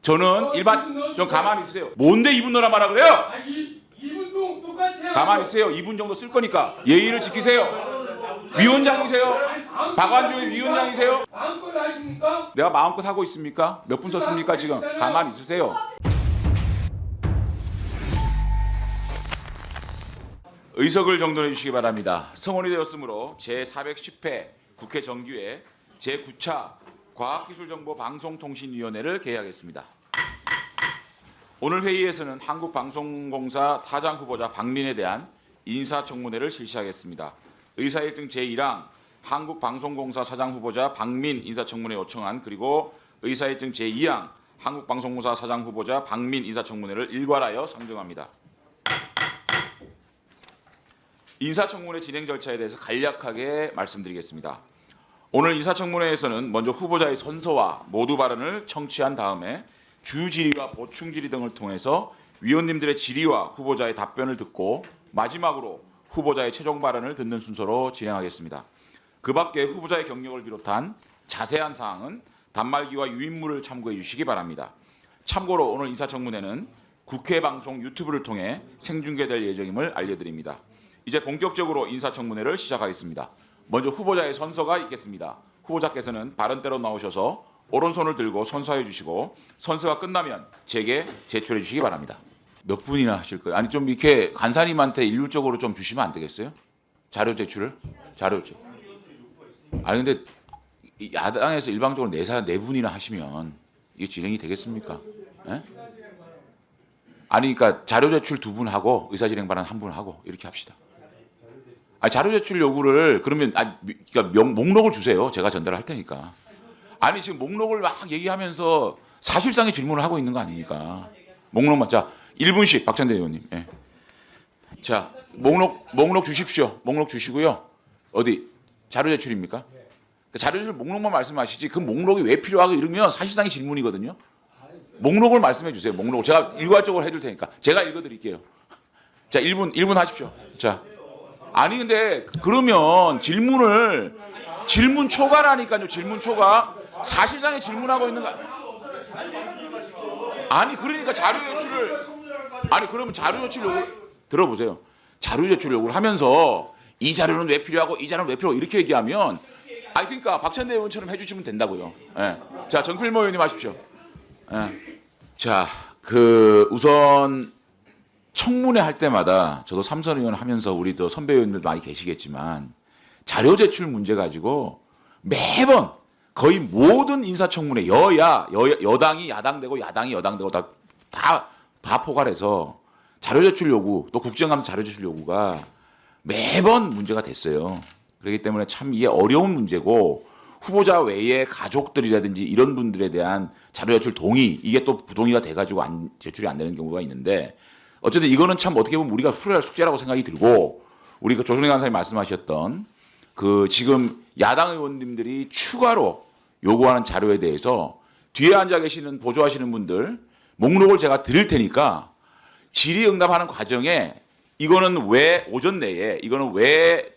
저는 좀 가만히 있으세요. 뭔데 2분 넣으라 말아 그래요? 아, 2분 동안 똑같이 해요. 가만히 있으세요. 2분 정도 쓸 거니까 예의를 지키세요. 위원장이세요? 박완주 위원장이세요? 마음껏 하십니까? 내가 마음껏 하고 있습니까? 몇 분 썼습니까 지금? 가만히 있으세요. 의석을 정돈해 주시기 바랍니다. 성원이 되었으므로 제410회 국회 정규회 제9차 과학기술정보방송통신위원회를 개회하겠습니다. 오늘 회의에서는 한국방송공사 사장 후보자 박민에 대한 인사청문회를 실시하겠습니다. 의사일정 제1항 한국방송공사 사장 후보자 박민 인사청문회 요청안 그리고 의사일정 제2항 한국방송공사 사장 후보자 박민 인사청문회를 일괄하여 상정합니다. 인사청문회 진행 절차에 대해서 간략하게 말씀드리겠습니다. 오늘 인사청문회에서는 먼저 후보자의 선서와 모두 발언을 청취한 다음에 주질의와 보충질의 등을 통해서 위원님들의 질의와 후보자의 답변을 듣고 마지막으로 후보자의 최종 발언을 듣는 순서로 진행하겠습니다. 그 밖에 후보자의 경력을 비롯한 자세한 사항은 단말기와 유인물을 참고해 주시기 바랍니다. 참고로 오늘 인사청문회는 국회 방송 유튜브를 통해 생중계될 예정임을 알려드립니다. 이제 본격적으로 인사청문회를 시작하겠습니다. 먼저 후보자의 선서가 있겠습니다. 후보자께서는 발언대로 나오셔서 오른손을 들고 선서해 주시고 선서가 끝나면 제게 제출해 주시기 바랍니다. 몇 분이나 하실 거예요? 아니 좀 이렇게 간사님한테 일률적으로 좀 주시면 안 되겠어요? 자료 제출을? 자료 제출. 아니 근데 야당에서 일방적으로 네 분이나 하시면 이게 진행이 되겠습니까? 예? 아니 그러니까 자료 제출 2분 하고 의사진행 발언 1분 하고 이렇게 합시다. 아니, 자료 제출 요구를 그러면 그러니까 목록을 주세요. 제가 전달할 테니까. 아니 지금 목록을 막 얘기하면서 사실상의 질문을 하고 있는 거 아닙니까? 목록만 자 1분씩 박찬대 의원님. 예. 자 목록 주십시오. 목록 주시고요. 어디 자료 제출입니까? 자료 제출 목록만 말씀하시지 그 목록이 왜 필요하고 이러면 사실상의 질문이거든요. 목록을 말씀해 주세요. 목록을 제가 일괄적으로 해줄 테니까 제가 읽어드릴게요. 자 1분 하십시오. 자. 아니 근데 그러면 질문 초과라니까요. 질문 초과 사실상의 질문하고 있는 거 아니 그러니까 자료 제출을 아니 그러면 자료 제출 요구 들어보세요. 자료 제출 요구를 하면서 이 자료는 왜 필요하고 이 자료는 왜 필요하고 이렇게 얘기하면 아니 그러니까 박찬대 의원처럼 해주시면 된다고요. 예. 자 정필모 의원님 하십시오. 예. 자 우선 청문회 할 때마다 저도 삼선 의원 하면서 우리 또 선배 의원들 많이 계시겠지만 자료 제출 문제 가지고 매번 거의 모든 인사청문회 여당이 야당되고 야당이 여당되고 다 포괄해서 자료 제출 요구 또 국정감사 자료 제출 요구가 매번 문제가 됐어요. 그렇기 때문에 참 이게 어려운 문제고 후보자 외에 가족들이라든지 이런 분들에 대한 자료 제출 동의 이게 또 부동의가 돼가지고 제출이 안 되는 경우가 있는데 어쨌든 이거는 참 어떻게 보면 우리가 풀어야 할 숙제라고 생각이 들고 우리 그 조성래 간사님 말씀하셨던 그 지금 야당 의원님들이 추가로 요구하는 자료에 대해서 뒤에 앉아 계시는 보조하시는 분들 목록을 제가 드릴 테니까 질의응답하는 과정에 이거는 왜 오전 내에 이거는 왜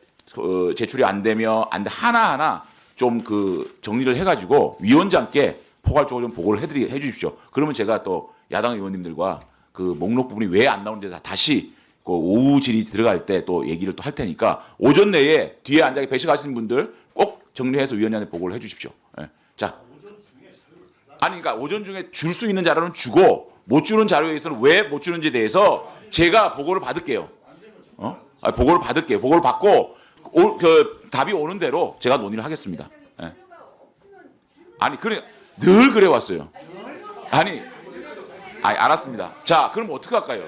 제출이 안 되며 하나하나 좀 그 정리를 해가지고 위원장께 포괄적으로 좀 보고를 해 주십시오. 그러면 제가 또 야당 의원님들과 그 목록 부분이 왜 안 나오는지 다시 그 오후 질의 들어갈 때 또 얘기를 또 할 테니까 오전 내에 뒤에 앉아 배식하시는 분들 꼭 정리해서 위원장한테 보고를 해주십시오. 예. 자, 아니 그러니까 오전 중에 줄 수 있는 자료는 주고 못 주는 자료에 대해서는 왜 못 주는지에 대해서 제가 보고를 받을게요. 보고를 받을게요. 보고를 받고 답이 오는 대로 제가 논의를 하겠습니다. 예. 아니 그래 늘 그래 왔어요. 아니 알았습니다. 자, 그럼 어떻게 할까요?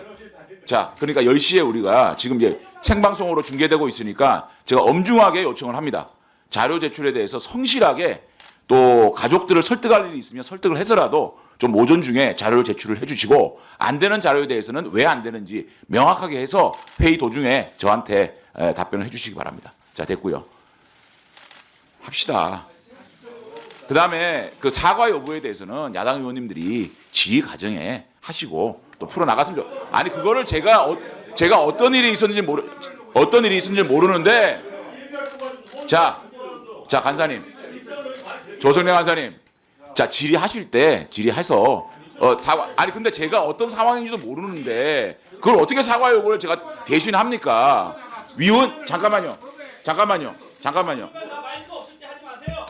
자, 그러니까 10시에 우리가 지금 이제 생방송으로 중계되고 있으니까 제가 엄중하게 요청을 합니다. 자료 제출에 대해서 성실하게 또 가족들을 설득할 일이 있으면 설득을 해서라도 좀 오전 중에 자료를 제출을 해주시고 안 되는 자료에 대해서는 왜 안 되는지 명확하게 해서 회의 도중에 저한테 답변을 해주시기 바랍니다. 자, 됐고요. 합시다. 그 다음에 그 사과 여부에 대해서는 야당 의원님들이 지휘 과정에 하시고 또 풀어나갔으면 아니 그거를 제가 어떤 일이 있었는지 모르는데 자 간사님 조성래 간사님 자 질의하실 때 질의해서 사과 아니 근데 제가 어떤 상황인지도 모르는데 그걸 어떻게 사과 요구를 제가 대신합니까? 위원 잠깐만요. 마이크 없을 때 하지 마세요.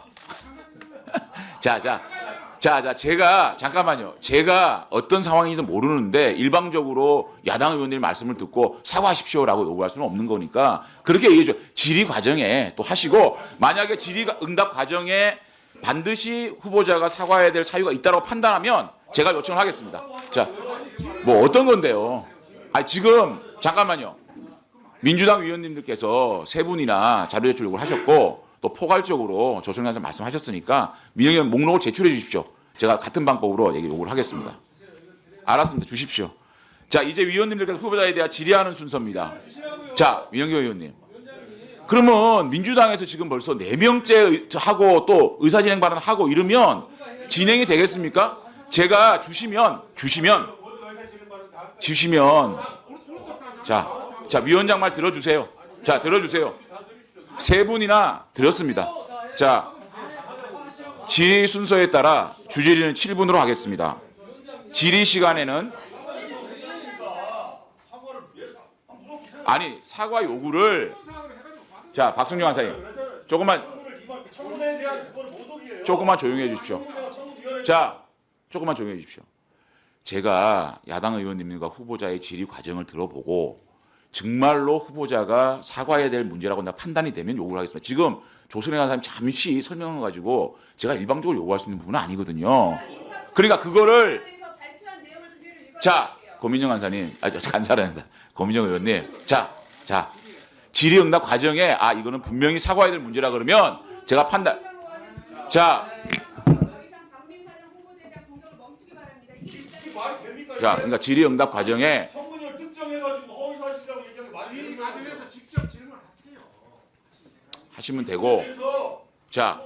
자, 제가 잠깐만요. 제가 어떤 상황인지도 모르는데 일방적으로 야당 의원님 말씀을 듣고 사과하십시오라고 요구할 수는 없는 거니까 그렇게 얘기해 줘. 질의 과정에 또 하시고 만약에 응답 과정에 반드시 후보자가 사과해야 될 사유가 있다고 판단하면 제가 요청을 하겠습니다. 자, 뭐 어떤 건데요? 지금 잠깐만요. 민주당 위원님들께서 세 분이나 자료 제출 요구를 하셨고 또 포괄적으로 조성현 선생 말씀하셨으니까 민영희 의원 목록을 제출해 주십시오. 제가 같은 방법으로 얘기 요구를 하겠습니다. 알았습니다. 주십시오. 자, 이제 위원님들께서 후보자에 대한 질의하는 순서입니다. 자, 민영희 의원님. 그러면 민주당에서 지금 벌써 4명째 하고 또 의사진행 발언하고 이러면 진행이 되겠습니까? 제가 주시면 자, 위원장 말 들어주세요. 자, 들어주세요. 세 분이나 들었습니다. 자, 질의 순서에 따라 주질의는 7분으로 하겠습니다. 질의 시간에는 아니 사과 요구를 자 박승용 한사님 조금만 조용히 해주십시오. 자, 조금만 조용히 해주십시오. 제가 야당 의원님과 후보자의 질의 과정을 들어보고 정말로 후보자가 사과해야 될 문제라고 판단이 되면 요구를 하겠습니다. 지금 조선혜 간사님 잠시 설명을 가지고 제가 일방적으로 요구할 수 있는 부분은 아니거든요. 그러니까 그거를 자 고민정 간사님, 간사랍니다. 고민정 의원님, 자 질의응답 과정에 이거는 분명히 사과해야 될 문제라 그러면 제가 판단. 자, 그러니까 질의응답 과정에 하시면 되고, 자,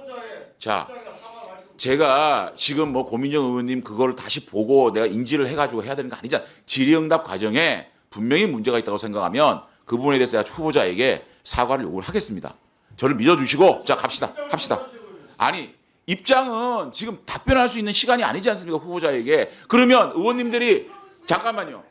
제가 지금 뭐 고민정 의원님 그걸 다시 보고 내가 인지를 해가지고 해야 되는 거 아니잖아. 질의응답 과정에 분명히 문제가 있다고 생각하면 그 부분에 대해서 후보자에게 사과를 요구를 하겠습니다. 저를 믿어주시고, 자 합시다. 아니 입장은 지금 답변할 수 있는 시간이 아니지 않습니까 후보자에게. 그러면 의원님들이 잠깐만요.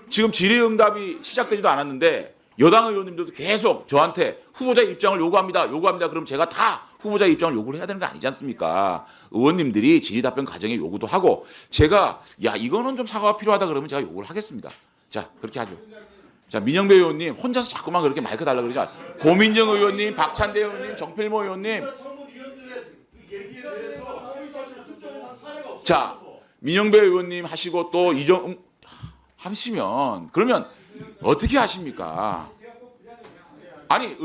지금 질의응답이 시작되지도 않았는데 여당 의원님들도 계속 저한테 후보자의 입장을 요구합니다. 그럼 제가 다 후보자의 입장을 요구를 해야 되는 거 아니지 않습니까? 의원님들이 질의 답변 과정에 요구도 하고 제가 이거는 좀 사과가 필요하다 그러면 제가 요구를 하겠습니다. 자, 그렇게 하죠. 자, 민영배 의원님 혼자서 자꾸만 그렇게 마이크 달라 그러지 마세요. 고민정 의원님, 박찬대 의원님, 정필모 의원님. 자, 민영배 의원님 하시고 또 하시면 그러면 어떻게 하십니까? 아니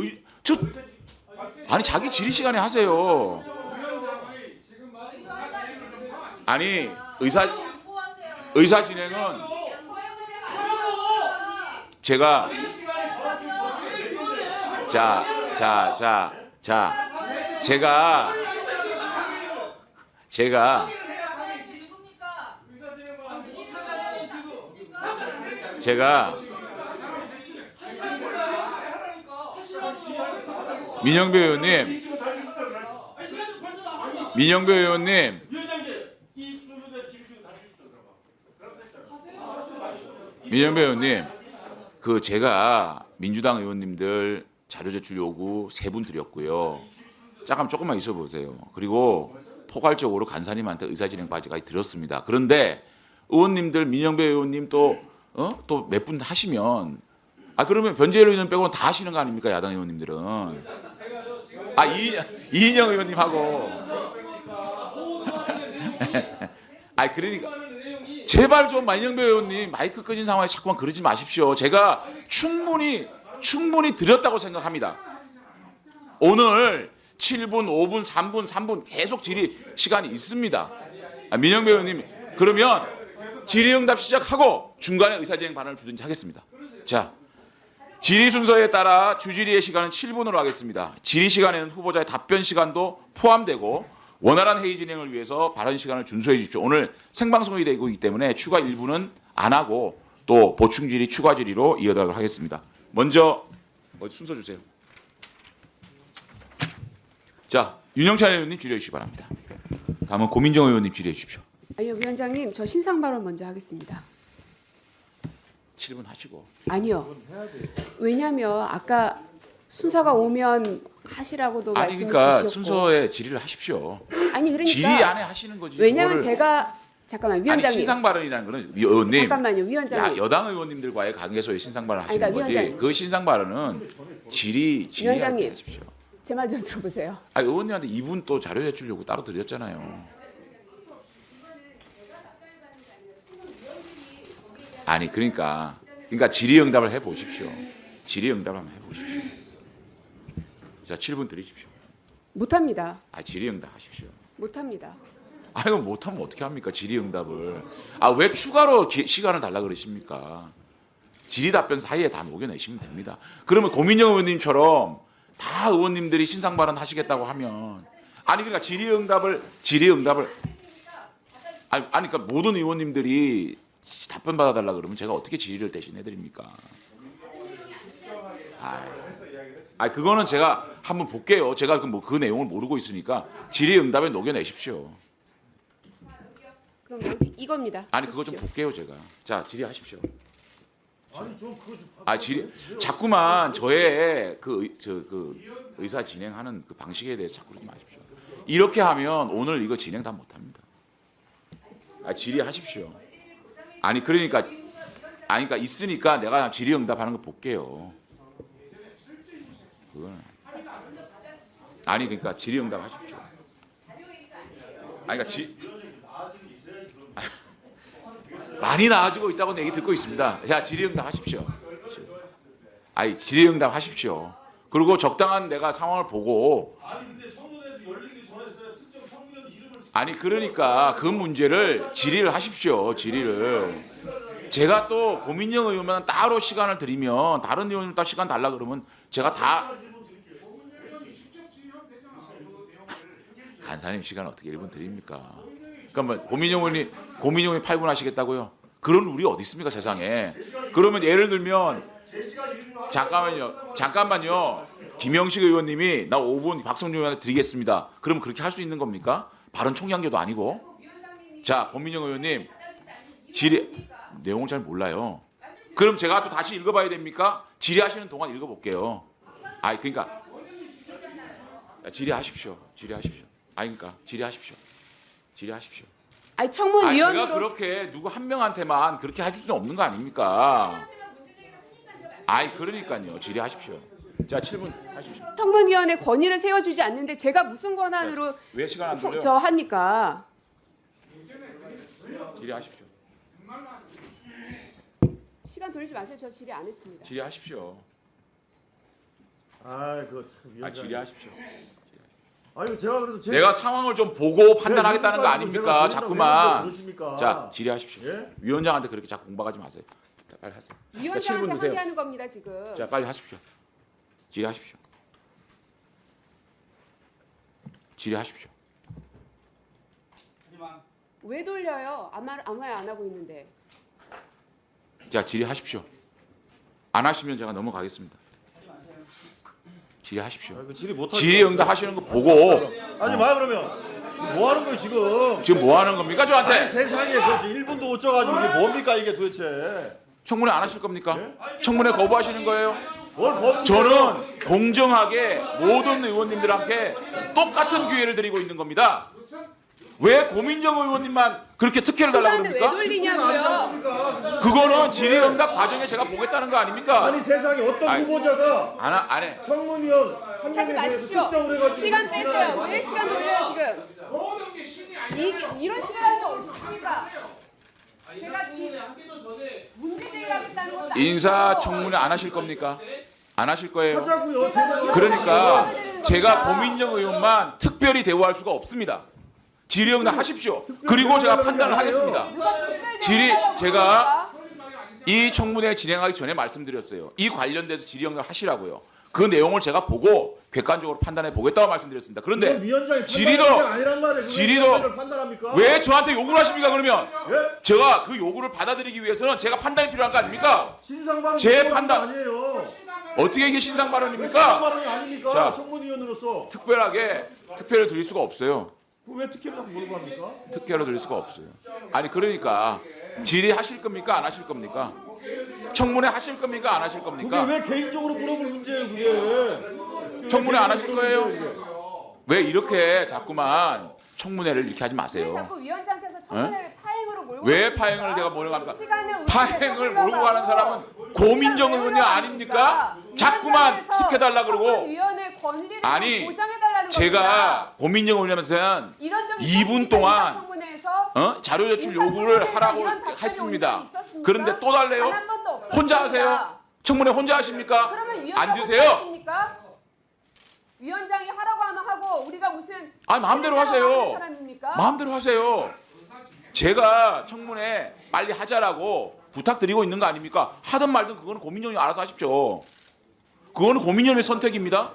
자기 질의 시간에 하세요. 아니 의사 진행은 제가 민영배 의원님 제가 민주당 의원님들 자료 제출 요구 3분 드렸고요. 조금만 있어 보세요. 그리고 포괄적으로 간사님한테 의사진행까지 들었습니다. 그런데 의원님들 민영배 의원님 또 몇 분 하시면 그러면 변재열 의원 빼고는 다 하시는 거 아닙니까 야당 의원님들은. 이인영 의원님하고 그러니까 제발 좀 민영배 의원님 마이크 끄진 상황에 자꾸만 그러지 마십시오. 제가 충분히 드렸다고 생각합니다. 오늘 7분, 5분, 3분 계속 질의 시간이 있습니다. 민영배 의원님 그러면 질의응답 시작하고 중간에 의사진행 발언을 주든지 하겠습니다. 자, 질의 순서에 따라 주질의의 시간은 7분으로 하겠습니다. 질의 시간에는 후보자의 답변 시간도 포함되고 원활한 회의 진행을 위해서 발언 시간을 준수해 주십시오. 오늘 생방송이 되고 있기 때문에 추가 1부는 안 하고 또 보충 질의, 추가 질의로 이어가도록 하겠습니다. 먼저 순서 주세요. 자, 윤영찬 의원님 질의해 주시기 바랍니다. 다음은 고민정 의원님 질의해 주십시오. 아니요, 위원장님, 저 신상 발언 먼저 하겠습니다. 7분 하시고. 아니요. 왜냐하면 아까 순서가 오면 하시라고도 아니 말씀을 그러니까 주셨고. 순서에 질의를 하십시오. 아니 그러니까 질의 안에 하시는 거지. 왜냐하면 그거를- 제가 잠깐만 아니 위원장님. 신상 발언이라는 거는 의원님 잠깐만요, 위원장님. 여당 의원님들과의 관계에서의 신상 발언 하시는 아니, 그러니까 거지. 위원장님. 그 신상 발언은 질의 위원장님. 하십시오. 제 말 좀 들어보세요. 아니 의원님한테 이분 또 자료 제출 요구 따로 드렸잖아요. 아니 그러니까 질의응답을 해 보십시오. 질의응답을 한번 해 보십시오. 자 7분 드리십시오. 못합니다. 아 질의응답 하십시오. 못합니다. 아 이거 못하면 어떻게 합니까? 질의응답을. 아 왜 추가로 시간을 달라 그러십니까? 질의 답변 사이에 다 녹여내시면 됩니다. 그러면 고민정 의원님처럼 다 의원님들이 신상 발언 하시겠다고 하면 아니 그러니까 질의응답을 아니 그러니까 모든 의원님들이 답변 받아달라 그러면 제가 어떻게 질의를 대신해 드립니까? 아 그거는 제가 한번 볼게요. 제가 그 내용을 모르고 있으니까 질의응답에 녹여내십시오. 그럼 여기 이겁니다. 아니 그거 좀 볼게요 제가. 자 질의하십시오. 아니 좀 그거 좀 아 질의 자꾸만 저의 그 의사 진행하는 그 방식에 대해서 자꾸 그러지 마십시오. 이렇게 하면 오늘 이거 진행 다 못합니다. 아 질의하십시오. 아니 그러니까 있으니까 내가 질의응답하는 거 볼게요. 그거는 아니 그러니까 질의응답 하십시오. 아니 그러니까 많이 나아지고 있다고 얘기 듣고 있습니다. 자 질의응답 하십시오. 아니 질의응답 하십시오. 그리고 적당한 내가 상황을 보고 아니 근데 청문회도 열리기 전에 특정 청문회 이름을 아니 그러니까 그 문제를 질의를 하십시오. 질의를 제가 또 고민정 의원만 따로 시간을 드리면 다른 의원님 따로 시간 달라 그러면 제가 다 간사님 시간 어떻게 1분 드립니까? 그러면 고민정 의원이 8분 하시겠다고요? 그런 룰이 어디 있습니까 세상에? 그러면 예를 들면 잠깐만요. 김영식 의원님이 나 5분 박성준 의원한테 드리겠습니다. 그러면 그렇게 할 수 있는 겁니까? 발언 총량계도 아니고. 자 고민정 의원님 질의 내용을 잘 몰라요. 그럼 제가 또 다시 읽어봐야 됩니까? 질의하시는 동안 읽어볼게요. 아니 그러니까 질의하십시오. 아니 그러니까 질의하십시오. 아니 아니, 청문위원으로 제가 그렇게 누구 한 명한테만 그렇게 해줄 수는 없는 거 아닙니까? 아니 그러니까요. 질의하십시오. 자 7분 하십시오. 청문위원회 권위를 세워주지 않는데 제가 무슨 권한으로 왜 시간 안 돌려? 저 합니까? 질의하십시오. 시간 돌리지 마세요. 저 질의 안 했습니다. 질의하십시오. 아 그거 참 아 위원장. 질의하십시오. 아니 제가 그래도 내가 상황을 좀 보고 판단하겠다는 거 아닙니까? 자꾸만. 그러십니까? 자 질의하십시오. 예? 위원장한테 그렇게 자꾸 공박하지 마세요. 자, 빨리 하세요. 자, 7분 위원장한테 드세요. 항의하는 겁니다 지금. 자 빨리 하십시오. 질의하십시오. 왜 돌려요? 아무 말 안 하고 있는데. 자 질의하십시오. 안 하시면 제가 넘어가겠습니다. 질의하십시오. 아, 그 질의 못 질의응답 하시는 거 보고 아니 마 그러면 뭐 하는 거예요 지금? 지금 뭐 하는 겁니까 아니 저한테? 세상에 그 1분도 못 쪄가지고 이게 뭡니까 이게 도대체? 청문회 안 하실 겁니까? 청문회 거부하시는 거예요? 뭘 겁니까? 저는 공정하게 모든 의원님들한테 똑같은 기회를 드리고 있는 겁니다. 왜 고민정 의원님만 그렇게 특혜를 달라고 시간을 왜 그럽니까? 돌리냐고요? 그거는 질의응답 과정에 제가 보겠다는 거 아닙니까? 아니 세상에 어떤 아니, 후보자가 안 해. 청문위원 한 하지 명에 대해서 마십시오. 특정을 해가지고 시간 빼세요. 왜 시간 돌려요 지금? 이런 시간이 어디 있습니까? 제가 지금 문제 제기하겠다는 것도 아니고. 인사청문회 안 하실 겁니까? 안 하실 거예요. 하자고요. 제가 그러니까 제가 고민정 의원만 특별히 대우할 수가 없습니다. 질의응답 하십시오. 그리고 제가 판단을 하겠습니다. 누가 특별 질의 대우하라고 제가 그럽니까? 이 청문회 진행하기 전에 말씀드렸어요. 이 관련돼서 질의응답 하시라고요. 그 내용을 제가 보고 객관적으로 판단해 보겠다고 말씀드렸습니다. 그런데 위원장이 질의도 아니란 말이에요. 질의도 판단합니까? 왜 저한테 요구를 하십니까? 그러면 예? 제가 그 요구를 받아들이기 위해서는 제가 판단이 필요한 거 아닙니까? 신상발언 제 판단- 아니에요. 어떻게 이게 신상 발언입니까? 신상발언이 아닙니까? 자. 청문위원으로서 특별히 드릴 수가 없어요. 왜 특혜를 자꾸 몰고 갑니까? 특혜로 드릴 수가 없어요. 아니 그러니까 질의하실 겁니까 안 하실 겁니까? 청문회 하실 겁니까 안 하실 그게 겁니까? 왜 개인적으로 물어볼 문제예요, 그게? 청문회 안 하실 거예요? 왜 이렇게 자꾸만 청문회를 이렇게 하지 왜 마세요. 자꾸 위원장께서 청문회를 파행으로 몰고 왜 가십니까? 파행을 제가 몰고 갑니까? 시간을 파행을 우리에서 몰고 가는 사람은 고민정 의원이 아닙니까? 자꾸만 시켜달라 그러고 청문위원회 권리를 아니, 보장해달라는 제가 겁니다. 고민정 의원님한테는 이런 적이 2분 있었습니까? 동안 인사청문회에서 자료 제출 요구를 인사청문회에서 하라고 이런 답변이 했습니다. 온 적이 있었습니까? 그런데 또 달래요? 단한 번도 없었습니다. 혼자 하세요? 청문회 혼자 하십니까? 그러면 위원장 앉으세요. 혼자 하십니까? 위원장이 하라고 하면 하고 우리가 무슨 마음대로 시키는 대로 하세요. 하는 사람입니까? 마음대로 하세요. 제가 청문회 빨리 하자라고 부탁드리고 있는 거 아닙니까? 하든 말든 그거는 고민정이 알아서 하십시오. 그거는 고민정의 선택입니다.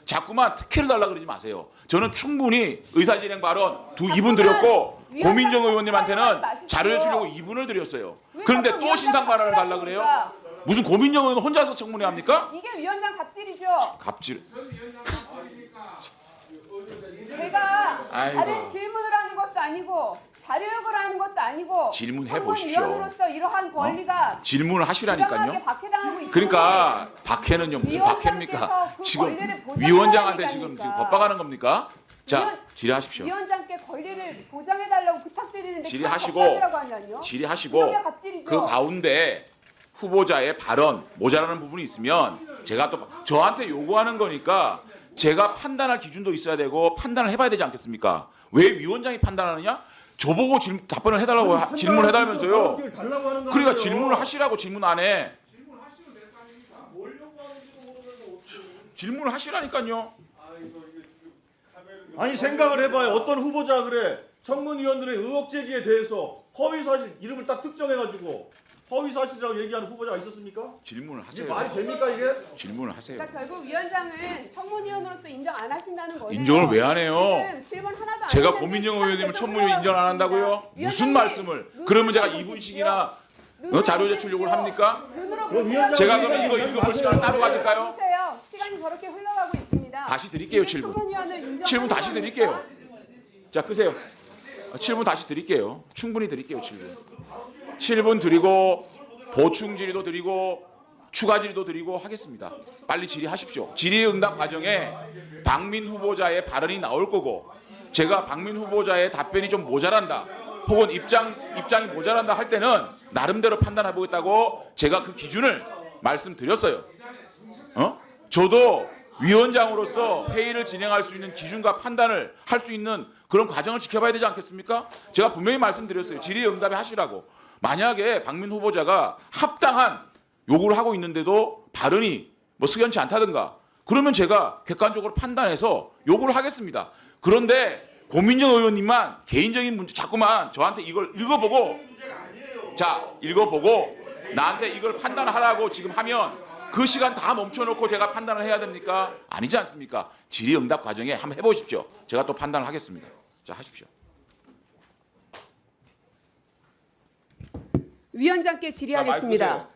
자꾸만 특혜를 달라 그러지 마세요. 저는 충분히 의사진행 발언 2분 드렸고 고민정 의원님한테는 자료 제출하고 2분을 드렸어요. 그런데 또 신상 발언을 달라 그래요? 무슨 고민정 의원 혼자서 청문회 합니까? 이게 위원장 갑질이죠. 갑질. 제가 아이고. 다른 질문을 하는 것도 아니고 자료 요구를 하는 것도 아니고 질문해 보십시오. 청문위원으로서 이러한 권리가 질문을 하시라니까요. 부당하게 박해당하고 있습니다. 그러니까 박해는요 무슨 박해입니까? 위원장께서 그 지금 권리를 보장해야 위원장한테 되니까. 지금 법박하는 겁니까? 자 위원- 질의하십시오. 위원장께 권리를 보장해달라고 부탁드리는데 질의하시고, 법박이라고 하냐뇨? 질의하시고 이게 갑질이죠. 그 가운데 후보자의 발언 모자라는 부분이 있으면 제가 또 저한테 요구하는 거니까 제가 판단할 기준도 있어야 되고 판단을 해봐야 되지 않겠습니까? 왜 위원장이 판단하느냐? 저보고 답변을 해달라고 질문을 해달면서요. 그러니까 질문을 하시라고 질문 안 해. 질문을 하시라니까요. 아니 생각을 해봐요. 어떤 후보자 그래 청문위원들의 의혹 제기에 대해서 허위사실 이름을 딱 특정해가지고 허위사실이라고 얘기하는 후보자가 있었습니까? 질문을 이게 하세요. 말이 됩니까 이게? 질문을 하세요. 그러니까 결국 위원장은 청문위원으로서 인정 안 하신다는 거예요. 인정을 왜 안 해요? 지금 질문 하나도 안 제가 했는데 고민정 시간 의원님을 계속 청문회 인정 안 한다고요? 흘러가고 무슨 있습니다. 말씀을? 위원장님, 그러면 제가 눈으로 2분씩이나 눈으로 자료 제출 요구를 보십시오. 합니까? 눈으로 그럼 보세요. 위원장 제가 그러니까 그럼 이거 얘기하지 읽어볼 시간을 따로 마세요. 가질까요? 보세요. 시간이 저렇게 흘러가고 있습니다. 다시 드릴게요, 이게 7분. 청문위원을 인정하는 7분 다시 겁니까? 드릴게요. 자 끄세요. 7분 다시 드릴게요. 충분히 드릴게요. 7분. 7분 드리고 보충 질의도 드리고 추가 질의도 드리고 하겠습니다. 빨리 질의하십시오. 질의응답 과정에 박민 후보자의 발언이 나올 거고 제가 박민 후보자의 답변이 좀 모자란다 혹은 입장이 모자란다 할 때는 나름대로 판단해 보겠다고 제가 그 기준을 말씀드렸어요. 저도 위원장으로서 회의를 진행할 수 있는 기준과 판단을 할 수 있는 그런 과정을 지켜봐야 되지 않겠습니까? 제가 분명히 말씀드렸어요. 질의응답에 하시라고. 만약에 박민 후보자가 합당한 요구를 하고 있는데도 발언이 뭐 석연치 않다든가 그러면 제가 객관적으로 판단해서 요구를 하겠습니다. 그런데 고민정 의원님만 개인적인 문제 자꾸만 저한테 이걸 읽어보고 나한테 이걸 판단하라고 지금 하면 그 시간 다 멈춰놓고 제가 판단을 해야 됩니까? 아니지 않습니까? 질의응답 과정에 한번 해보십시오. 제가 또 판단을 하겠습니다. 자 하십시오. 위원장께 질의하겠습니다.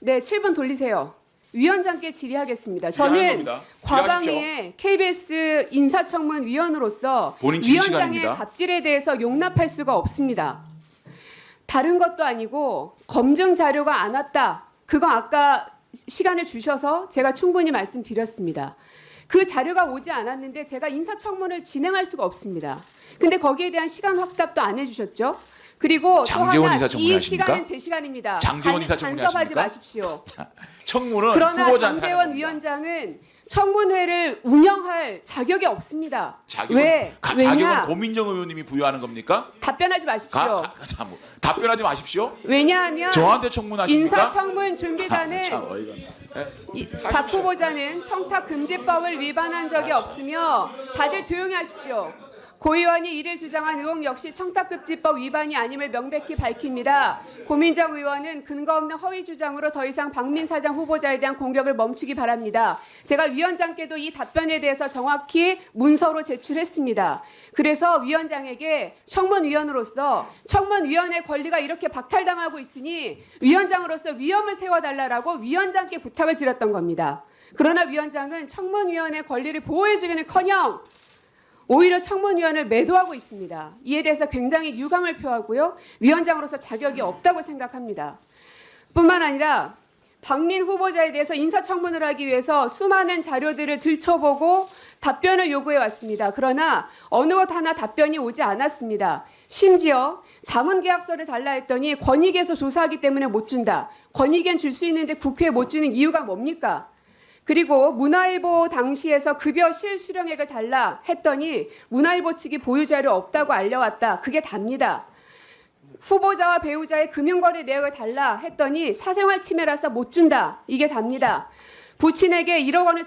네, 7분 돌리세요. 위원장께 질의하겠습니다. 질의하는 저는 겁니다. 과방위의 KBS 인사청문위원으로서 본인 질의 위원장의 시간입니다. 갑질에 대해서 용납할 수가 없습니다. 다른 것도 아니고 검증 자료가 안 왔다. 그거 아까 시간을 주셔서 제가 충분히 말씀드렸습니다. 그 자료가 오지 않았는데 제가 인사청문을 진행할 수가 없습니다. 근데 거기에 대한 시간 확답도 안 해주셨죠? 그리고 또 장제원 하나 인사청문회 이 하십니까? 시간은 제 시간입니다. 장제원 인사청문회 간섭하지 하십니까? 마십시오. 청문은 그러나 후보자한테 장제원 하는 겁니다. 위원장은 청문회를 운영할 자격이 없습니다. 자격은, 왜? 자격은 왜냐? 고민정 의원님이 부여하는 겁니까? 답변하지 마십시오. 답변하지 마십시오. 왜냐하면 저한테 청문하십니까? 인사청문 준비단은 참 어이가 없네. 박 후보자는 청탁금지법을 위반한 적이 없으며 다들 조용히 하십시오. 고 의원이 이를 주장한 의혹 역시 청탁금지법 위반이 아님을 명백히 밝힙니다. 고민정 의원은 근거 없는 허위 주장으로 더 이상 박민 사장 후보자에 대한 공격을 멈추기 바랍니다. 제가 위원장께도 이 답변에 대해서 정확히 문서로 제출했습니다. 그래서 위원장에게 청문위원으로서 청문위원의 권리가 이렇게 박탈당하고 있으니 위원장으로서 위험을 세워달라고 위원장께 부탁을 드렸던 겁니다. 그러나 위원장은 청문위원의 권리를 보호해주기는커녕 오히려 청문위원을 매도하고 있습니다. 이에 대해서 굉장히 유감을 표하고요. 위원장으로서 자격이 없다고 생각합니다. 뿐만 아니라 박민 후보자에 대해서 인사청문을 하기 위해서 수많은 자료들을 들춰보고 답변을 요구해 왔습니다. 그러나 어느 것 하나 답변이 오지 않았습니다. 심지어 자문계약서를 달라 했더니 권익위에서 조사하기 때문에 못 준다. 권익위엔 줄 수 있는데 국회에 못 주는 이유가 뭡니까? 그리고 문화일보 당시에서 급여 실수령액을 달라 했더니 문화일보 측이 보유자료 없다고 알려왔다. 그게 답니다. 후보자와 배우자의 금융거래 내역을 달라 했더니 사생활 침해라서 못 준다. 이게 답니다. 부친에게 1억 원을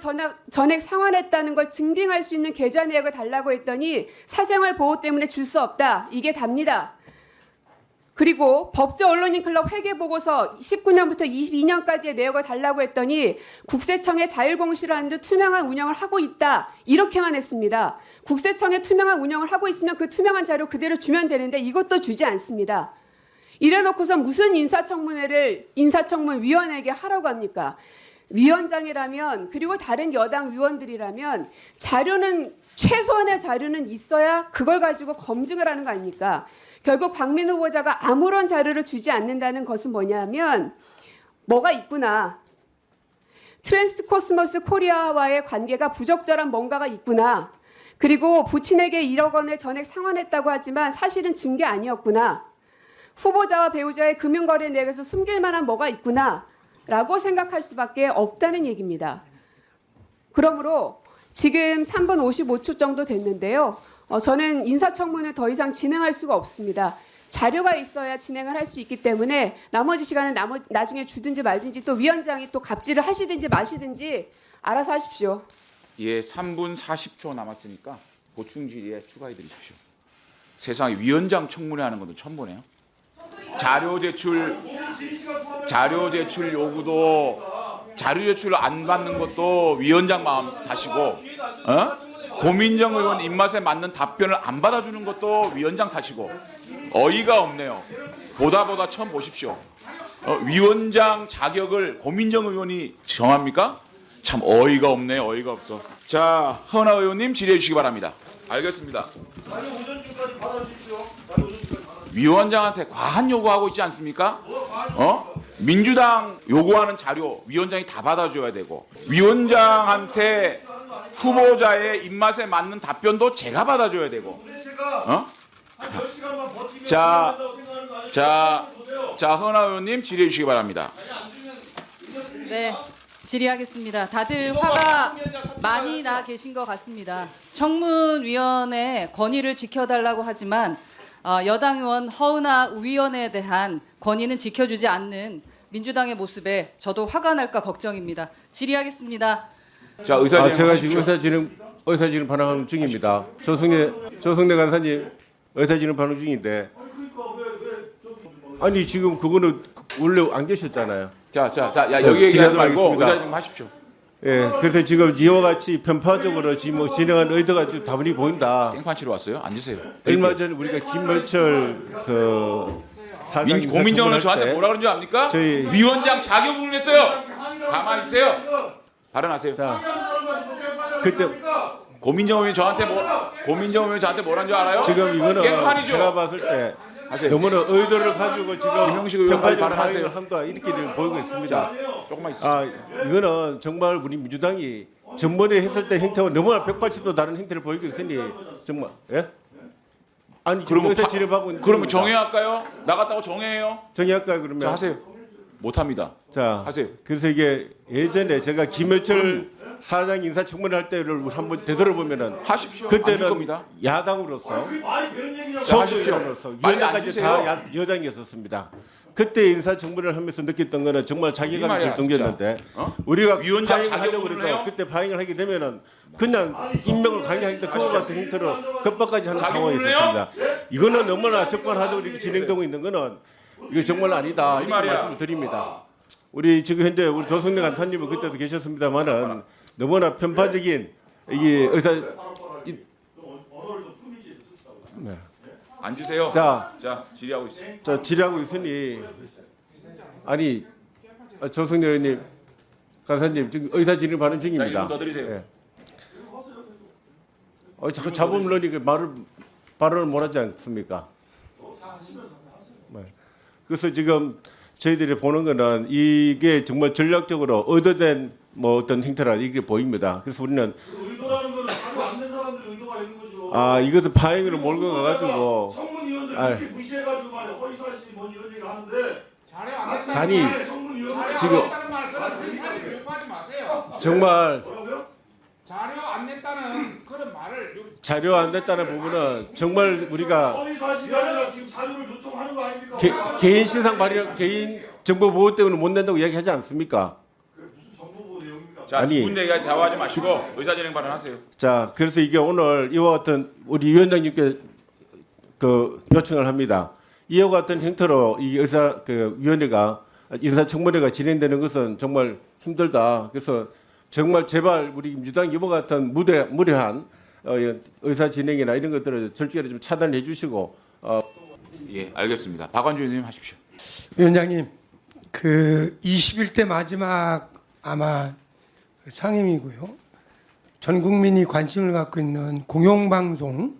전액 상환했다는 걸 증빙할 수 있는 계좌 내역을 달라고 했더니 사생활 보호 때문에 줄 수 없다. 이게 답니다. 그리고 법조 언론인 클럽 회계보고서 19년부터 22년까지의 내역을 달라고 했더니 국세청의 자율공시라는 듯 투명한 운영을 하고 있다. 이렇게만 했습니다. 국세청의 투명한 운영을 하고 있으면 그 투명한 자료 그대로 주면 되는데 이것도 주지 않습니다. 이래놓고서 무슨 인사청문위원회에게 하라고 합니까? 위원장이라면 그리고 다른 여당 의원들이라면 자료는 최소한의 자료는 있어야 그걸 가지고 검증을 하는 거 아닙니까? 결국 박민 후보자가 아무런 자료를 주지 않는다는 것은 뭐냐면 뭐가 있구나. 트랜스코스모스 코리아와의 관계가 부적절한 뭔가가 있구나. 그리고 부친에게 1억 원을 전액 상환했다고 하지만 사실은 준 게 아니었구나. 후보자와 배우자의 금융거래 내역에서 숨길 만한 뭐가 있구나. 라고 생각할 수밖에 없다는 얘기입니다. 그러므로 지금 3분 55초 정도 됐는데요. 저는 인사청문을 더 이상 진행할 수가 없습니다. 자료가 있어야 진행을 할 수 있기 때문에 나머지 시간은 나중에 주든지 말든지 또 위원장이 또 갑질을 하시든지 마시든지 알아서 하십시오. 예, 3분 40초 남았으니까 보충 질의에 추가해 드리십시오. 세상에 위원장 청문회 하는 것도 처음 보네요. 자료 제출 요구도 자료 제출 안 받는 것도 위원장 마음 탓이고, 고민정 의원 입맛에 맞는 답변을 안 받아주는 것도 위원장 탓이고, 어이가 없네요. 보다 처음 보십시오. 위원장 자격을 고민정 의원이 정합니까? 참 어이가 없네요. 어이가 없어. 자, 허은하 의원님 질의해 주시기 바랍니다. 알겠습니다. 위원장한테 과한 요구하고 있지 않습니까? 민주당 요구하는 자료 위원장이 다 받아줘야 되고, 위원장한테 후보자의 입맛에 맞는 답변도 제가 받아줘야 되고. 자, 허은하 의원님 질의해 주시기 바랍니다. 네, 질의하겠습니다. 다들 화가 많이 나 계신 것 같습니다. 청문위원회 권위를 지켜달라고 하지만 여당 의원 허은하 위원에 대한 권위는 지켜주지 않는 민주당의 모습에 저도 화가 날까 걱정입니다. 질의하겠습니다. 자, 의사진행 제가 하십시오. 지금 의사진행 반응 중입니다. 조성래 간사님 의사진행 반응 중인데, 아니 지금 그거는 원래 안 계셨잖아요. 자, 여기 얘기하지 말고 질의하도록 의사진행 하십시오. 예, 그래서 지금 이와 같이 편파적으로 지금 진행한 의도가 좀 다분히 보인다. 땡판 치러 왔어요. 앉으세요. 얼마 전에 우리가 김명철 사장 고민정은 인사청문할 저한테 때 뭐라 그런지 압니까? 저희- 위원장 자격을 했어요. 가만히 있으세요. 발언하세요. 자, 그때 고민정 의원이 저한테 뭐라는 줄 알아요? 지금 이거는 깽판이죠. 제가 봤을 때 하세요. 너무나 의도를 가지고 지금 김영식 의원 빨리 편파적으로 발언하세요. 발언을 한다 이렇게 지금 보이고 있습니다. 조금만 있어요. 이거는 정말 우리 민주당이 전번에 했을 때 행태와 너무나 180도 다른 행태를 보이고 있으니 정말 아니 그러면 지금 진행하고 있는 그러면 중입니다. 정회할까요? 나갔다고 정회해요? 정의할까요 그러면? 자, 하세요. 못합니다. 자, 하세요. 그래서 이게 예전에 제가 김현철 사장 인사청문회 할 때를 한번 되돌아보면은 하십시오. 앉을 그때는 겁니다. 야당으로서 자, 하십시오. 소수의원으로서 빨리 위원장까지 앉으세요. 다 여당이었었습니다. 그때 인사청문회를 하면서 느꼈던 거는 정말 이 자기감이 말이야, 결정됐는데 진짜. 우리가 위원장 파행을 하려고 자격으로 그래도 해요? 그때 파행을 하게 되면은 그냥 임명을 강요하니까 그와 같은 형태로 협박까지 하는 상황이 자격으로 있었습니다. 이거는 너무나 적반하적으로 이렇게 진행되고 있는 거는 이거 정말 아니다 이 이렇게 말이야. 말씀을 드립니다. 우리 지금 현재 우리 조성래 간사님은 그때도 계셨습니다만은 너무나 편파적인 이게 네. 앉으세요. 자, 질의하고 있어요. 자 질의하고 있으니 아니 조성래 의원님 간사님 지금 의사 진행 발언 자, 중입니다. 1분 더 드리세요. 예. 자꾸 잡음 넣으니까 발언을 못하지 않습니까? 네. 그래서 지금 저희들이 보는 거는 이게 정말 전략적으로 의도된 뭐 어떤 행태라 이게 보입니다. 그래서 우리는 의도라는 거는 자료 안 낸 사람들이 의도가 있는 거죠. 이것을 파행으로 몰고 가가지고 청문위원들 이렇게 무시해가지고 말이야 허위사실이 뭐니 이런 얘기 하는데 잔이 청문위원들 지금 하지 마세요. 정말 뭐라고요? 자료 안 냈다는 그런 말을 자료 안 됐다는 부분은 정말 우리가 허위사실이 아니라 지금 자료를 요청하는 거 아닙니까? 개인 신상 발휘, 개인 정보 보호 때문에 못 낸다고 이야기하지 않습니까? 그게 무슨 정보보호 내용입니까? 자, 아니. 두분 얘기하지 대화하지 마시고 의사진행 발언하세요. 자, 그래서 이게 오늘 이와 같은 우리 위원장님께 그 요청을 합니다. 이와 같은 형태로 이 위원회가 인사청문회가 진행되는 것은 정말 힘들다. 그래서 정말 제발 우리 민주당 이와 같은 무례한 의사 진행이나 이런 것들을 절제로 좀 차단해 주시고. 예, 알겠습니다. 박완주 의원님 하십시오. 위원장님, 그 21대 마지막 아마 상임이고요. 전 국민이 관심을 갖고 있는 공영방송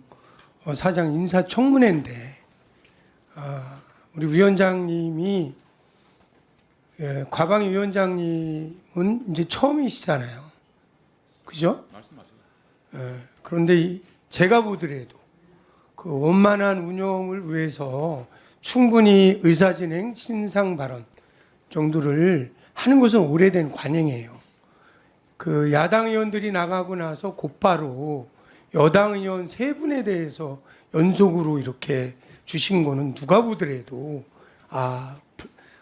사장 인사청문회인데 우리 위원장님이 과방위 위원장님은 이제 처음이시잖아요. 그죠? 말씀하세요. 그런데 제가 보더라도 그 원만한 운영을 위해서 충분히 의사진행 신상 발언 정도를 하는 것은 오래된 관행이에요. 그 야당 의원들이 나가고 나서 곧바로 여당 의원 세 분에 대해서 연속으로 이렇게 주신 거는 누가 보더라도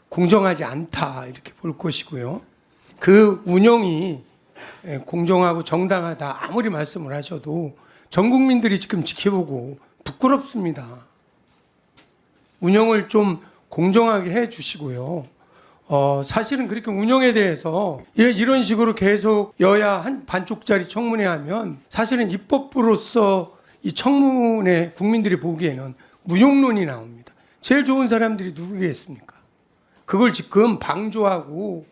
공정하지 않다 이렇게 볼 것이고요. 그 운영이 공정하고 정당하다 아무리 말씀을 하셔도 전 국민들이 지금 지켜보고 부끄럽습니다. 운영을 좀 공정하게 해 주시고요. 사실은 그렇게 운영에 대해서 이런 식으로 계속 여야 한 반쪽짜리 청문회 하면 사실은 입법부로서 이 청문회 국민들이 보기에는 무용론이 나옵니다. 제일 좋은 사람들이 누구겠습니까? 그걸 지금 방조하고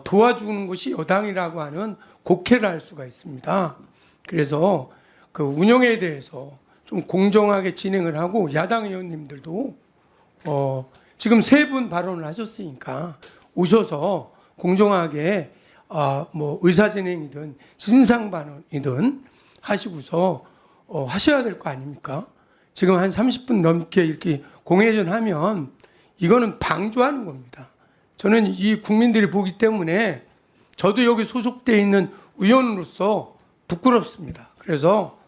도와주는 것이 여당이라고 하는 곡해를 할 수가 있습니다. 그래서 그 운영에 대해서 좀 공정하게 진행을 하고 야당 의원님들도 지금 세 분 발언을 하셨으니까 오셔서 공정하게 뭐 의사진행이든 신상 발언이든 하시고서 하셔야 될 거 아닙니까? 지금 한 30분 넘게 이렇게 공회전 하면 이거는 방조하는 겁니다. 저는 이 국민들이 보기 때문에 저도 여기 소속돼 있는 의원으로서 부끄럽습니다. 그래서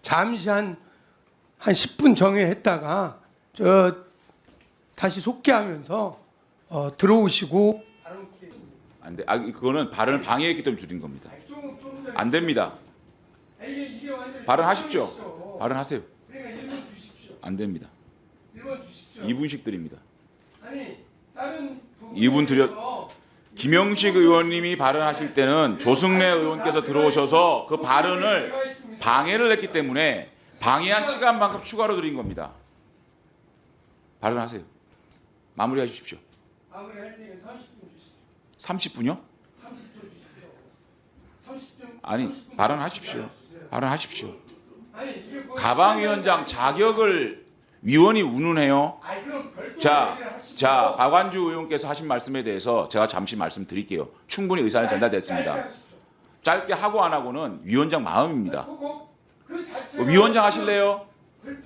잠시 한 10분 정회했다가 다시 속개하면서 들어오시고 안 돼. 그거는 발언을 방해했기 때문에 줄인 겁니다. 안 됩니다. 발언하십시오. 발언하세요. 안 됩니다. 2분씩 드립니다. 2분 드려. 김영식 의원님이 발언하실 때는 조승래 의원께서 들어오셔서 그 발언을 방해를 했기 때문에 방해한 시간만큼 추가로 드린 겁니다. 발언하세요. 마무리해 주십시오. 마무리할 때는 30분 주십시오. 30분요? 30분. 아니, 발언하십시오. 발언하십시오. 가방위원장 자격을 위원이 운운해요. 자, 박완주 의원께서 하신 말씀에 대해서 제가 잠시 말씀드릴게요. 충분히 의사는 전달됐습니다. 짧게 하고 안 하고는 위원장 마음입니다. 위원장 하실래요?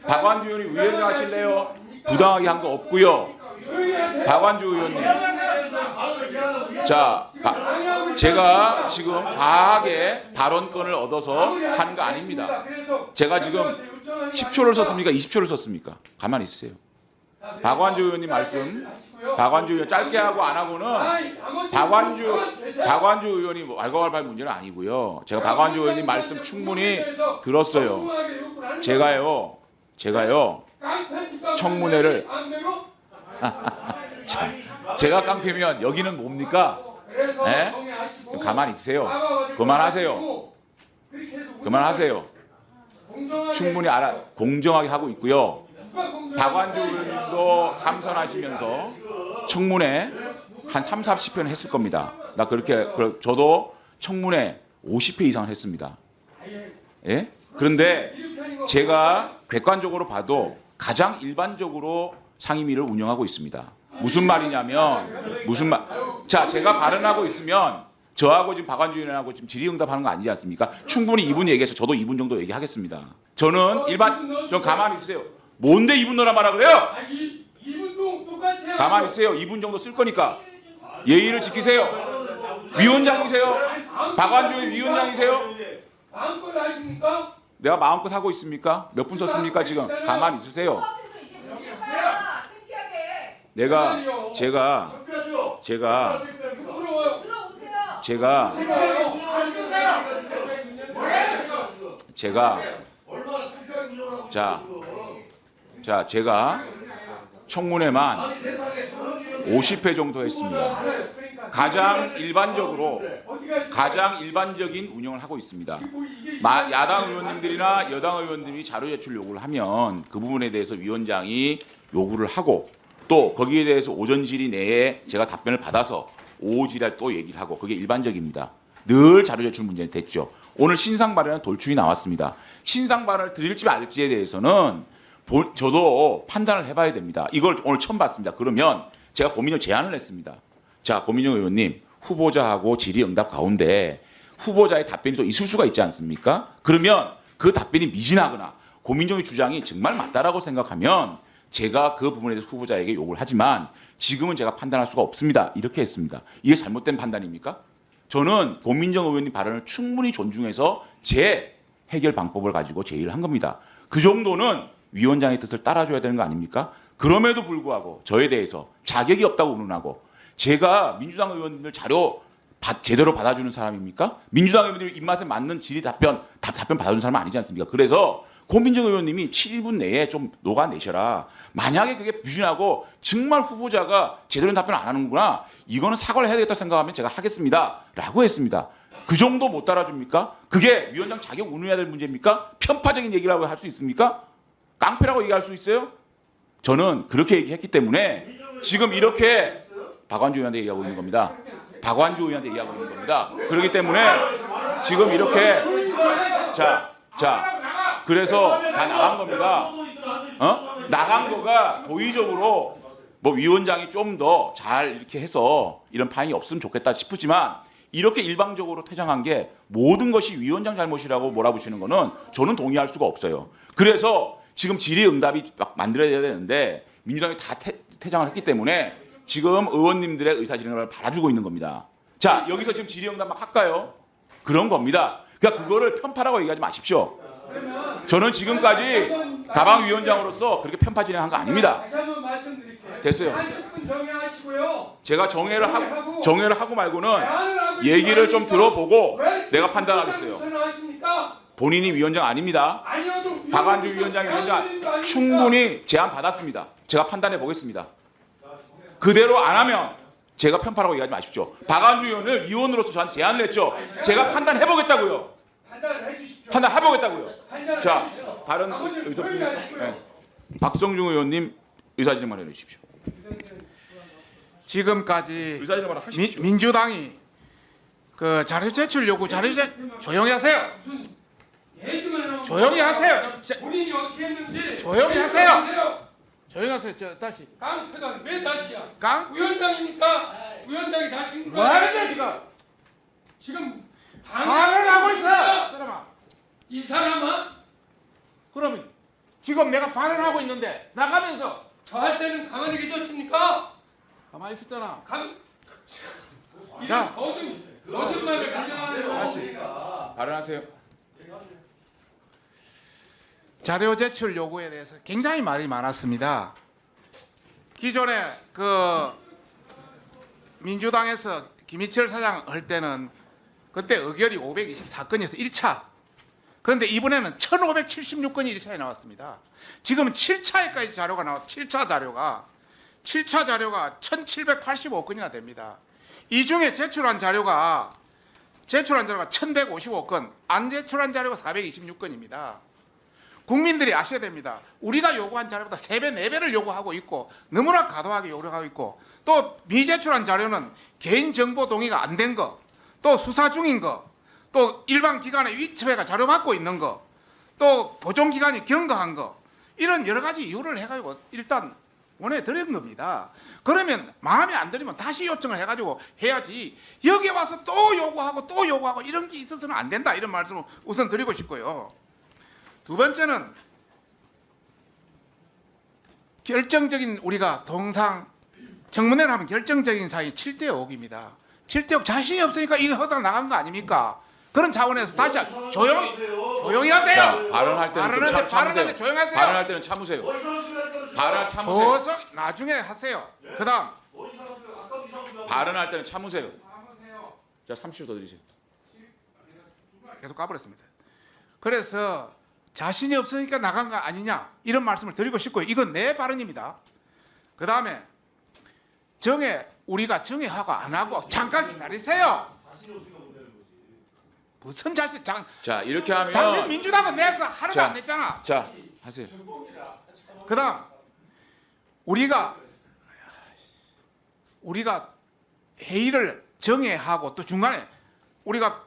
박완주 의원이 위원장 하실래요? 부당하게 한 거 없고요. 박완주 의원님. 자, 제가 지금 과하게 발언권을 얻어서 하는 거 아닙니다. 제가 지금 10초를 썼습니까? 20초를 썼습니까? 가만히 있으세요. 박완주 의원님 말씀, 박완주 의원 짧게 하고 안 하고는 박완주 의원이 왈가왈부할 문제는 아니고요. 제가 박완주 의원님 말씀 충분히 들었어요. 제가요 청문회를 제가 깡패면 여기는 뭡니까? 네? 가만히 있으세요. 그만하세요. 충분히 공정하게 하고 있고요. 박완주 의원님도 삼선하시면서 청문회 한 3, 40편 했을 겁니다. 저도 청문회 50회 이상 했습니다. 예? 그런데 제가 객관적으로 봐도 가장 일반적으로 상임위를 운영하고 있습니다. 무슨 말이냐면 자, 제가 발언하고 있으면 저하고 지금 박완주 의원하고 지금 질의응답하는 거 아니지 않습니까? 충분히 2분 얘기해서 저도 2분 정도 얘기하겠습니다. 저는 좀 가만히 있으세요. 뭔데 2분 넣으란 말아 그래요? 2분 똑같이 해요. 가만히 있으세요. 2분 정도 쓸 거니까 예의를 지키세요. 위원장이세요? 박완주 위원장이세요? 마음껏 하십니까? 내가 마음껏 하고 있습니까? 몇 분 썼습니까 지금? 가만히 있으세요. 내가 제가 부끄러워요. 제가 청문회만 50회 정도 했습니다. 가장 일반적인 운영을 하고 있습니다. 야당 의원님들이나 여당 의원들이 자료 제출 요구를 하면 그 부분에 대해서 위원장이 요구를 하고 또 거기에 대해서 오전 질의 내에 제가 답변을 받아서 오후 질의할 또 얘기를 하고 그게 일반적입니다. 늘 자료 제출 문제는 됐죠. 오늘 신상 발언은 돌출이 나왔습니다. 신상 발언을 드릴지 말지에 대해서는 저도 판단을 해봐야 됩니다. 이걸 오늘 처음 봤습니다. 그러면 제가 고민을 제안을 했습니다. 자, 고민정 의원님, 후보자하고 질의응답 가운데 후보자의 답변이 또 있을 수가 있지 않습니까? 그러면 그 답변이 미진하거나 고민정의 주장이 정말 맞다라고 생각하면 제가 그 부분에 대해서 후보자에게 요구를 하지만 지금은 제가 판단할 수가 없습니다. 이렇게 했습니다. 이게 잘못된 판단입니까? 저는 고민정 의원님 발언을 충분히 존중해서 제 해결 방법을 가지고 제의를 한 겁니다. 그 정도는 위원장의 뜻을 따라줘야 되는 거 아닙니까? 그럼에도 불구하고 저에 대해서 자격이 없다고 운운하고 제가 민주당 의원들 자료 제대로 받아주는 사람입니까? 민주당 의원들이 입맛에 맞는 질의 답변 받아주는 사람은 아니지 않습니까? 그래서 고민정 의원님이 7분 내에 좀 녹아내셔라. 만약에 그게 부진하고 정말 후보자가 제대로 된 답변 안 하는구나. 이거는 사과를 해야 되겠다 생각하면 제가 하겠습니다. 라고 했습니다. 그 정도 못 따라줍니까? 그게 위원장 자격 운운해야 될 문제입니까? 편파적인 얘기라고 할 수 있습니까? 깡패라고 얘기할 수 있어요? 저는 그렇게 얘기했기 때문에 지금 이렇게 박완주 의원한테 얘기하고 있는 겁니다. 박완주 의원한테 얘기하고 있는 겁니다. 그렇기 때문에 지금 이렇게 그래서 다 나간 겁니다. 나간 거가 도의적으로 뭐 위원장이 좀 더 잘 이렇게 해서 이런 파행이 없으면 좋겠다 싶지만 이렇게 일방적으로 퇴장한 게 모든 것이 위원장 잘못이라고 몰아붙이는 거는 저는 동의할 수가 없어요. 그래서 지금 질의응답이 막 만들어야 되는데 민주당이 다 퇴장을 했기 때문에 지금 의원님들의 의사진행을 받아주고 있는 겁니다. 자, 여기서 지금 질의응답 막 할까요? 그런 겁니다. 그러니까 그거를 편파라고 얘기하지 마십시오. 저는 지금까지 다방위원장으로서 그렇게 편파 진행한 거 아닙니다. 다시 한번 말씀드릴게요. 됐어요. 한 10분 정해하시고요. 제가 정회를 하고 말고는 얘기를 좀 들어보고 내가 판단하겠어요. 본인이 위원장 아닙니다. 박완주 위원장이 위원장 충분히 제안 받았습니다. 제가 판단해 보겠습니다. 그대로 안 하면 제가 편파라고 얘기하지 마십시오. 박완주 의원은 위원으로서 저한테 제안을 했죠. 제가 판단해 보겠다고요. 판단해 보겠다고요. 자, 다른 의사 박성중 의원님 의사진행만 해주십시오. 지금까지 의사진행만 하십시오. 민주당이 그 자료 제출 요구 조용히 하세요. 조용히 하세요. 본인이 어떻게 했는지 조용히 하세요. 조용히 하세요. 저 다시. 깡패가 왜 다시야? 깡? 위원장입니까? 위원장이 다시 뭐 하는데 지금? 지금 방해를 하고 있어. 사람아. 이 사람아 그러면 지금 내가 발언하고 있는데 나가면서 저 할 때는 가만히 계셨습니까? 가만히 있었잖아. 이런 거짓말을 가정하는 발언하세요. 자료 제출 요구에 대해서 굉장히 말이 많았습니다. 기존에 그 민주당에서 김희철 사장 할 때는 그때 의결이 524건이어서 1차. 그런데 이번에는 1576건이 1차에 나왔습니다. 지금 7차에까지 자료가 나왔어요. 7차 자료가 1785건이나 됩니다. 이 중에 제출한 자료가 1155건, 안 제출한 자료가 426건입니다. 국민들이 아셔야 됩니다. 우리가 요구한 자료보다 3배, 4배를 요구하고 있고 너무나 과도하게 요구하고 있고 또 미제출한 자료는 개인정보 동의가 안 된 거, 또 수사 중인 거, 또 일반 기관의 위치회가 자료 받고 있는 거, 또 보존 기간이 경과한 거 이런 여러 가지 이유를 해가지고 일단 보내드린 겁니다. 그러면 마음에 안 들면 다시 요청을 해가지고 해야지 여기 와서 또 요구하고 이런 게 있어서는 안 된다 이런 말씀을 우선 드리고 싶고요. 두 번째는 결정적인 우리가 동상 청문회를 하면 결정적인 사항이 7대 5입니다. 7대 5 자신이 없으니까 이거 허당 나간 거 아닙니까? 그런 차원에서 다시 조용히 하세요. 자, 발언할 때는 좀 참으세요. 발언하는데 조용하세요. 발언할 때는 참으세요. 발언 참으세요. 조서 나중에 하세요. 그다음 발언할 때는 참으세요. 자, 30초 더 드리세요. 계속 가버렸습니다. 그래서 자신이 없으니까 나간 거 아니냐 이런 말씀을 드리고 싶고요. 이건 내 발언입니다. 그 다음에 우리가 정의하고 안 하고 잠깐 기다리세요. 무슨 자신 자, 이렇게 당신 하면 민주당은 내서 하나도 자, 안 냈잖아. 자, 하세요. 그다음 우리가 회의를 정회하고 또 중간에 우리가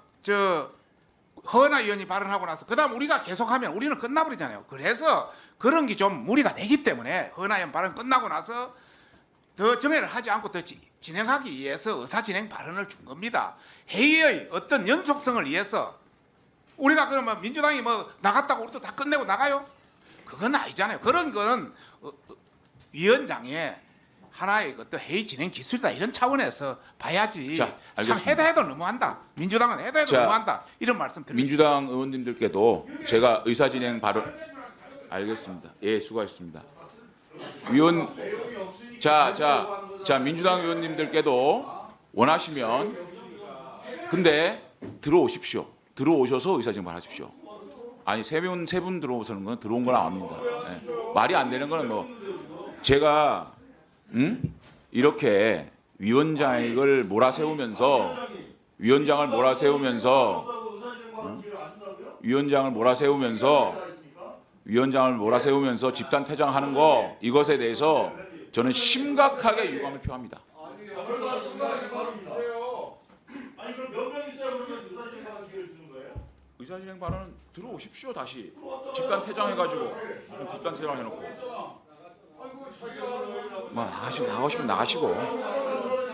허은하 의원이 발언하고 나서 그다음 우리가 계속하면 우리는 끝나버리잖아요. 그래서 그런 게 좀 무리가 되기 때문에 허은하 의원 발언 끝나고 나서 더 정회를 하지 않고 더 진행하기 위해서 의사진행 발언을 준 겁니다. 회의의 어떤 연속성을 위해서 우리가 그러면 민주당이 뭐 나갔다고 우리도 다 끝내고 나가요? 그건 아니잖아요. 그런 거는 위원장의 하나의 어떤 회의 진행 기술이다 이런 차원에서 봐야지. 자, 참 알겠습니다. 해도 너무한다. 민주당은 해도 자, 너무한다. 이런 말씀 드립니다. 민주당 의원님들께도 제가 의사진행 발언 알겠습니다. 예, 수고하셨습니다. 자, 민주당 의원님들께도 원하시면 근데 들어오십시오. 들어오셔서 의사진행 발언하십시오. 아니 세 분 들어오시는 건 들어온 건 아닙니다. 예. 말이 안 되는 거는 뭐 제가 이렇게 위원장을 몰아세우면서 집단 퇴장하는 거 이것에 대해서 저는 심각하게 유감을 표합니다. 아니 그럼 몇 명 있어야 그러면 의사진행 발언 기회를 주는 거예요? 의사진행 발언 들어오십시오 다시. 집단 퇴장해가지고 집단 퇴장해놓고. 뭐 나가시면 나가시고.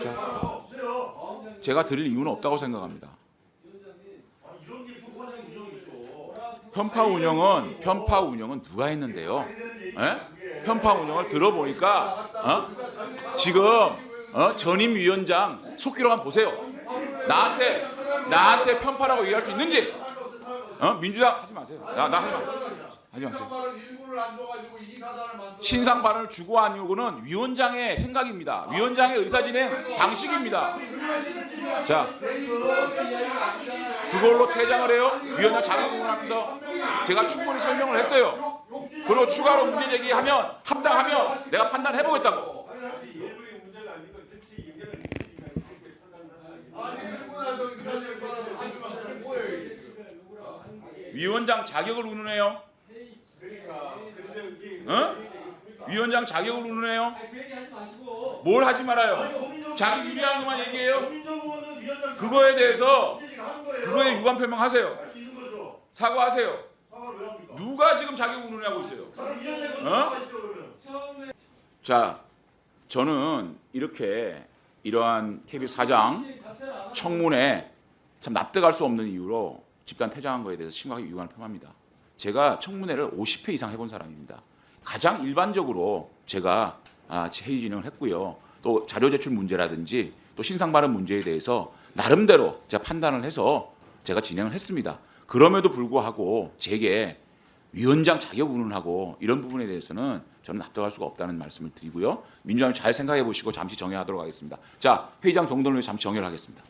자, 제가 드릴 이유는 없다고 생각합니다. 편파 운영은 누가 했는데요? 에? 편파 운영을 들어보니까 지금 전임 위원장 속기록 한번 보세요. 나한테 편파라고 얘기할 수 있는지? 민주당 하지 마세요. 하지 마세요. 신상 발언을 주고 아니고는 위원장의 생각입니다. 위원장의 의사진행 방식입니다. 자, 그걸로 퇴장을 해요? 위원장 자격을 하면서 제가 충분히 설명을 했어요. 그리고 추가로 문제 제기하면 합당하면 내가 판단해보겠다고. 위원장 자격을 운운해요? 위원장 자격을 운운해요? 뭘 하지 말아요? 자기 유리한 것만 얘기해요? 그거에 대해서 그거에 유감 표명하세요. 사과하세요. 누가 지금 자격 운운하고 있어요? 자, 저는 이러한 KBS 사장 청문회 참 납득할 수 없는 이유로 집단 퇴장한 거에 대해서 심각하게 유감을 표합니다. 제가 청문회를 50회 이상 해본 사람입니다. 가장 일반적으로 제가 회의 진행을 했고요. 또 자료 제출 문제라든지 또 신상 발언 문제에 대해서 나름대로 제가 판단을 해서 제가 진행을 했습니다. 그럼에도 불구하고 제게 위원장 자격 운운하고 이런 부분에 대해서는 저는 납득할 수가 없다는 말씀을 드리고요. 민주당이 잘 생각해 보시고 잠시 정회하도록 하겠습니다. 자, 회의장 정돈을 위해 잠시 정회를 하겠습니다.